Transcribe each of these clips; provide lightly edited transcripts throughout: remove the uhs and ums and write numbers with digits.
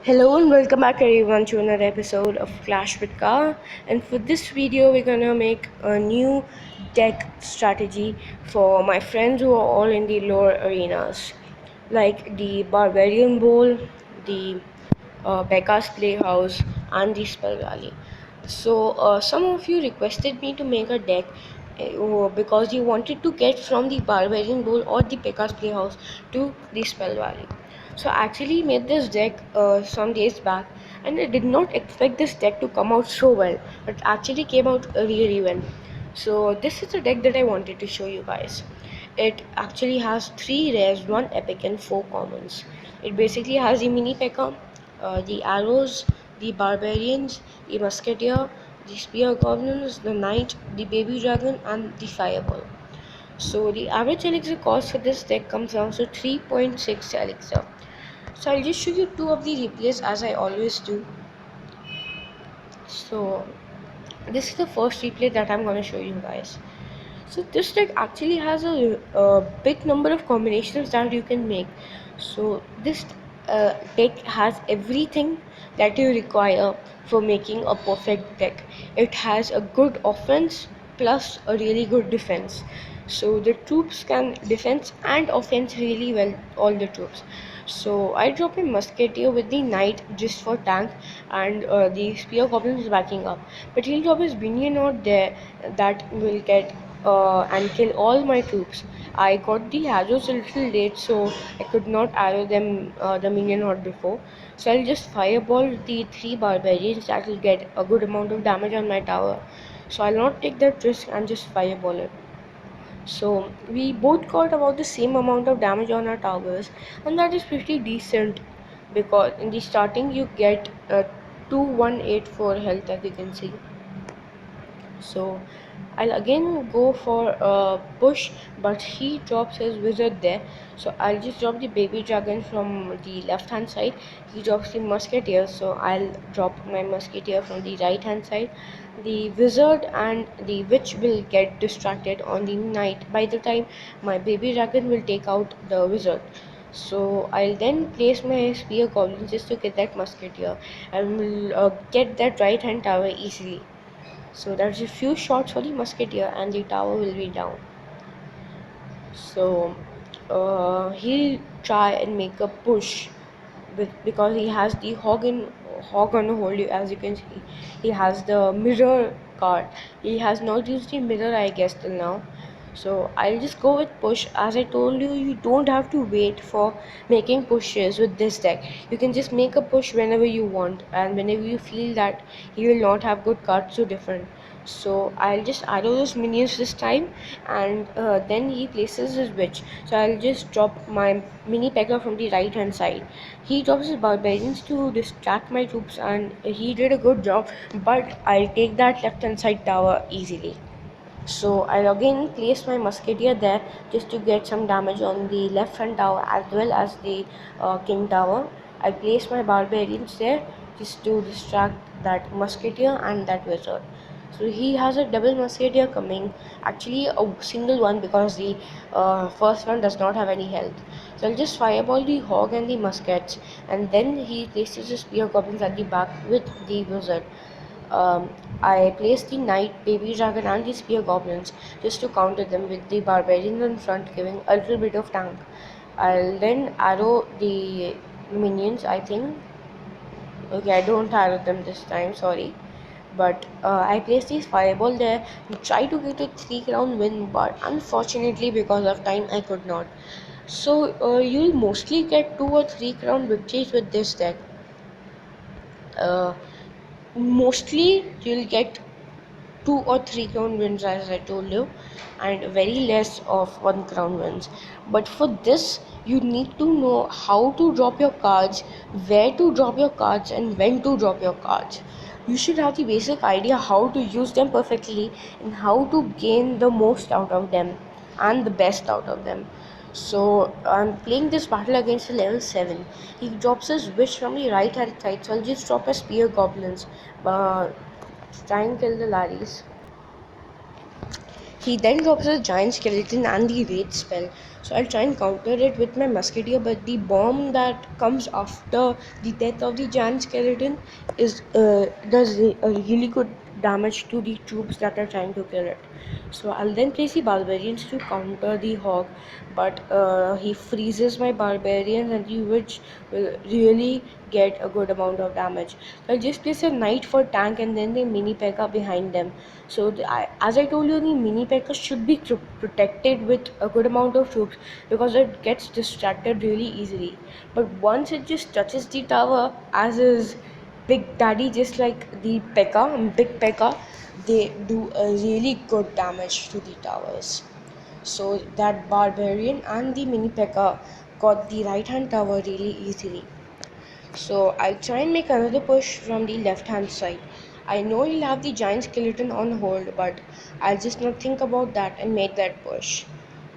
Hello and welcome back everyone to another episode of Clash with Car. And for this video we're gonna make a new deck strategy for my friends who are all in the lower arenas, like the Barbarian Bowl, the Pekkas Playhouse, and the Spell Valley. So some of you requested me to make a deck because you wanted to get from the Barbarian Bowl or the Pekkas Playhouse to the Spell Valley. So I actually made this deck some days back, and I did not expect this deck to come out so well, but it actually came out really well. So this is the deck that I wanted to show you guys. It actually has 3 rares, 1 epic and 4 commons. It basically has the mini P.E.K.K.A, the arrows, the barbarians, the musketeer, the spear goblins, the knight, the baby dragon and the fireball. So the average elixir cost for this deck comes down to 3.6 elixir. So I'll just show you 2 of the replays as I always do. So this is the first replay that I'm going to show you guys. So this deck actually has a big number of combinations that you can make. So this deck has everything that you require for making a perfect deck. It has a good offense plus a really good defense. So the troops can defense and offense really well, all the troops. So I drop a musketeer with the knight just for tank, and the spear goblin is backing up. But he'll drop his minion out there that will get and kill all my troops. I got the arrows a little late, so I could not arrow them the minion horde before. So I'll just fireball the 3 barbarians that will get a good amount of damage on my tower. So I'll not take that risk and just fireball it. So we both got about the same amount of damage on our towers, and that is pretty decent because in the starting you get 2184 health, as you can see. So I'll again go for a push, but he drops his wizard there. So I'll just drop the baby dragon from the left hand side. He drops the musketeer, so I'll drop my musketeer from the right hand side. The wizard and the witch will get distracted on the knight by the time my baby dragon will take out the wizard. So I'll then place my spear goblin just to get that musketeer and will get that right hand tower easily. So there's a few shots for the musketeer and the tower will be down. So he'll try and make a push because he has the hog on hold. As you can see, he has the mirror card. He has not used the mirror, I guess, till now. So I'll just go with push. As I told you, you don't have to wait for making pushes with this deck. You can just make a push whenever you want and whenever you feel that he will not have good cards to defend. So I'll just arrow those minions this time, and then he places his witch. So I'll just drop my mini P.E.K.K.A from the right hand side. He drops his barbarians to distract my troops, and he did a good job, but I'll take that left hand side tower easily. So I'll again place my musketeer there just to get some damage on the left front tower as well as the king tower. I place my barbarians there just to distract that musketeer and that wizard. So he has a double musketeer coming, actually a single one because the first one does not have any health. So I'll just fireball the hog and the muskets, and then he places his spear goblins at the back with the wizard. I placed the knight, baby dragon and the spear goblins just to counter them with the barbarians in front, giving a little bit of tank. I'll then arrow the minions, I think. Okay, I don't arrow them this time, sorry. But I placed these fireball there and tried to get a 3 round win, but unfortunately because of time I could not. So you'll mostly get 2 or 3 round victories with this deck. Uh, Mostly you'll get 2 or 3 crown wins, as I told you, and very less of 1 crown wins. But for this, you need to know how to drop your cards, where to drop your cards, and when to drop your cards. You should have the basic idea how to use them perfectly and how to gain the most out of them and the best out of them. So I'm playing this battle against a level 7. He drops his wish from the right hand side, so I'll just drop a spear goblins. Uh, Try and kill the Laris. He then drops a giant skeleton and the rage spell. So I'll try and counter it with my musketeer, but the bomb that comes after the death of the giant skeleton is does a really good damage to the troops that are trying to kill it. So I'll then place the barbarians to counter the hog, but he freezes my barbarians, and the witch will really get a good amount of damage. So I'll just place a knight for tank and then the mini P.E.K.K.A behind them. So as I told you, the mini P.E.K.K.A should be protected with a good amount of troops because it gets distracted really easily. But once it just touches the tower, as is Big Daddy, just like the P.E.K.K.A, Big P.E.K.K.A, they do a really good damage to the towers. So that barbarian and the mini P.E.K.K.A got the right hand tower really easily. So I'll try and make another push from the left hand side. I know he'll have the giant skeleton on hold, but I'll just not think about that and make that push.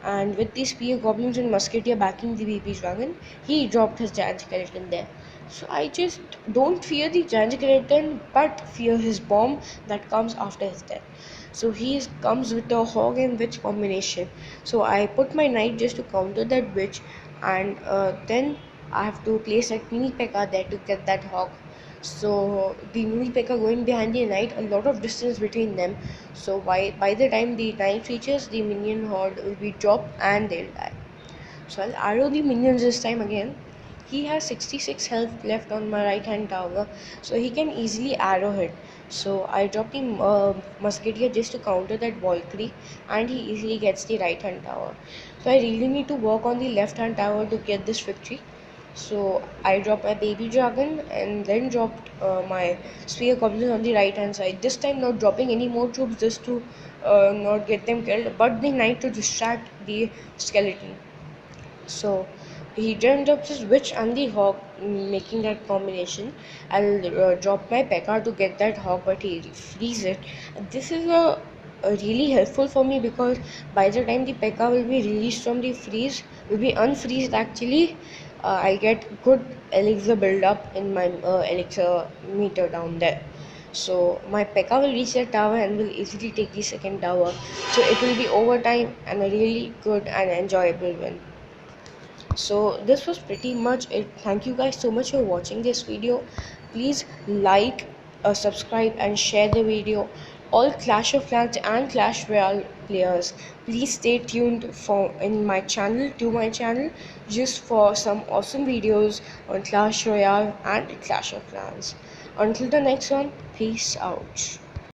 And with the spear goblins and musketeer backing the baby dragon, he dropped his giant skeleton there. So I just don't fear the giant skeleton, but fear his bomb that comes after his death. So he comes with a hog and witch combination. So I put my knight just to counter that witch, and then I have to place that mini P.E.K.K.A there to get that hog. So the mini P.E.K.K.A going behind the knight, a lot of distance between them. So by the time the knight reaches, the minion horde will be dropped and they'll die. So I'll arrow the minions this time again. He has 66 health left on my right hand tower, so he can easily arrow hit. So I drop the musketeer just to counter that Valkyrie, and he easily gets the right hand tower. So I really need to work on the left hand tower to get this victory. So I dropped my baby dragon and then dropped my spear goblin on the right hand side. This time not dropping any more troops just to not get them killed, but the knight to distract the skeleton. So he then drops his witch and the hawk, making that combination. I'll drop my P.E.K.K.A to get that hawk, but he frees it. This is a really helpful for me because by the time the P.E.K.K.A will be released from the freeze, will be unfreezed actually. I get good elixir build up in my elixir meter down there. So my P.E.K.K.A will reach the tower and will easily take the second tower. So it will be overtime and a really good and enjoyable win. So this was pretty much it. Thank you guys so much for watching this video. Please like, subscribe and share the video. All Clash of Clans and Clash Royale players, please stay tuned for in my channel to my channel just for some awesome videos on Clash Royale and Clash of Clans. Until the next one, peace out.